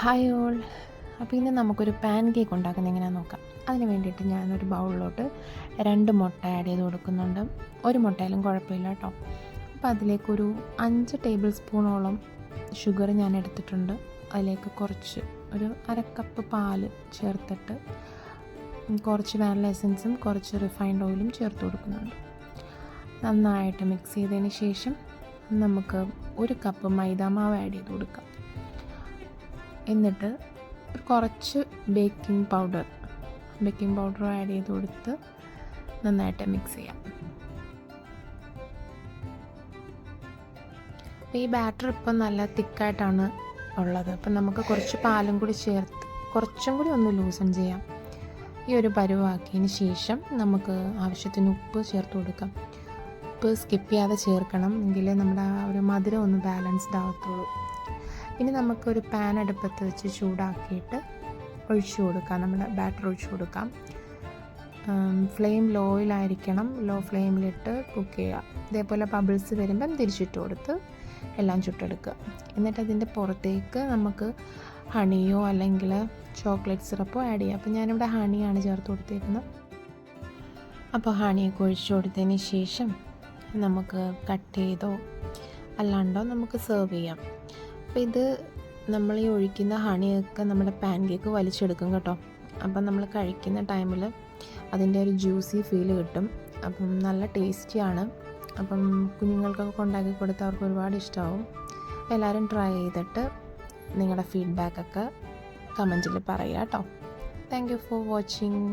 Hi all. അപ്പോൾ ഇന്ന് നമുക്കൊരു പാൻ കേക്ക് ഉണ്ടാക്കുന്നത് എങ്ങനെയാണെന്ന് നോക്കാം. അതിന് വേണ്ടിയിട്ട് ഞാനൊരു ബൗളിലോട്ട് 2 മുട്ട ആഡ് ചെയ്ത് കൊടുക്കുന്നുണ്ട്. ഒരു മുട്ടയിലും കുഴപ്പമില്ല കേട്ടോ. അപ്പോൾ അതിലേക്കൊരു 5 ടേബിൾ സ്പൂണോളം ഷുഗർ ഞാൻ എടുത്തിട്ടുണ്ട്. അതിലേക്ക് കുറച്ച് ഒരു 1/2 കപ്പ് പാല് ചേർത്തിട്ട് കുറച്ച് വാനില എസൻസും കുറച്ച് റിഫൈൻഡ് ഓയിലും ചേർത്ത് കൊടുക്കുന്നുണ്ട്. നന്നായിട്ട് മിക്സ് ചെയ്തതിന് ശേഷം നമുക്ക് 1 കപ്പ് മൈദാമാവ് ആഡ് ചെയ്ത് കൊടുക്കാം. എന്നിട്ട് കുറച്ച് ബേക്കിംഗ് പൗഡർ ആഡ് ചെയ്ത് കൊടുത്ത് നന്നായിട്ട് മിക്സ് ചെയ്യാം. ഈ ബാറ്റർ ഇപ്പം നല്ല തിക്കായിട്ടാണ് ഉള്ളത്. അപ്പം നമുക്ക് കുറച്ച് പാലും കൂടി ചേർത്ത് കുറച്ചും കൂടി ഒന്ന് ലൂസൺ ചെയ്യാം. ഈ ഒരു പരുവാക്കിയതിന് ശേഷം നമുക്ക് ആവശ്യത്തിന് ഉപ്പ് ചേർത്ത് കൊടുക്കാം. ഉപ്പ് സ്കിപ്പ് ചെയ്യാതെ ചേർക്കണം, എങ്കിലേ നമ്മുടെ ആ ഒരു മധുരം ഒന്ന് ബാലൻസ്ഡ് ആവത്തുള്ളൂ. ഇനി നമുക്കൊരു പാൻ അടുപ്പത്ത് വെച്ച് ചൂടാക്കിയിട്ട് ഒഴിച്ചു കൊടുക്കാം, നമ്മുടെ ബാറ്റർ ഒഴിച്ചു കൊടുക്കാം. ഫ്ലെയിം ലോയിലായിരിക്കണം, ലോ ഫ്ലെയിമിലിട്ട് കുക്ക് ചെയ്യുക. ഇതേപോലെ ബബിൾസ് വരുമ്പം തിരിച്ചിട്ട് കൊടുത്ത് എല്ലാം ചുട്ടെടുക്കുക. എന്നിട്ട് അതിൻ്റെ പുറത്തേക്ക് നമുക്ക് ഹണിയോ അല്ലെങ്കിൽ ചോക്ലേറ്റ് സിറപ്പോ ആഡ് ചെയ്യാം. അപ്പോൾ ഞാനിവിടെ ഹണിയാണ് ചേർത്ത് കൊടുത്തേക്കുന്നത്. അപ്പോൾ ഹണിയൊക്കെ ഒഴിച്ചു കൊടുത്തതിന് ശേഷം നമുക്ക് കട്ട് ചെയ്തോ അല്ലാണ്ടോ നമുക്ക് സെർവ് ചെയ്യാം. അപ്പോൾ ഇത് നമ്മൾ ഈ ഒഴിക്കുന്ന ഹണിയൊക്കെ നമ്മുടെ പാൻ കേക്ക് വലിച്ചെടുക്കും കേട്ടോ. അപ്പം നമ്മൾ കഴിക്കുന്ന ടൈമിൽ അതിൻ്റെ ഒരു ജ്യൂസി ഫീൽ കിട്ടും. അപ്പം നല്ല ടേസ്റ്റിയാണ്. അപ്പം കുഞ്ഞുങ്ങൾക്കൊക്കെ ഉണ്ടാക്കി കൊടുത്താൽ അവർക്ക് ഒരുപാട് ഇഷ്ടമാവും. എല്ലാവരും ട്രൈ ചെയ്തിട്ട് നിങ്ങളുടെ ഫീഡ്ബാക്കൊക്കെ കമൻറ്റിൽ പറയുക കേട്ടോ. Thank you for watching.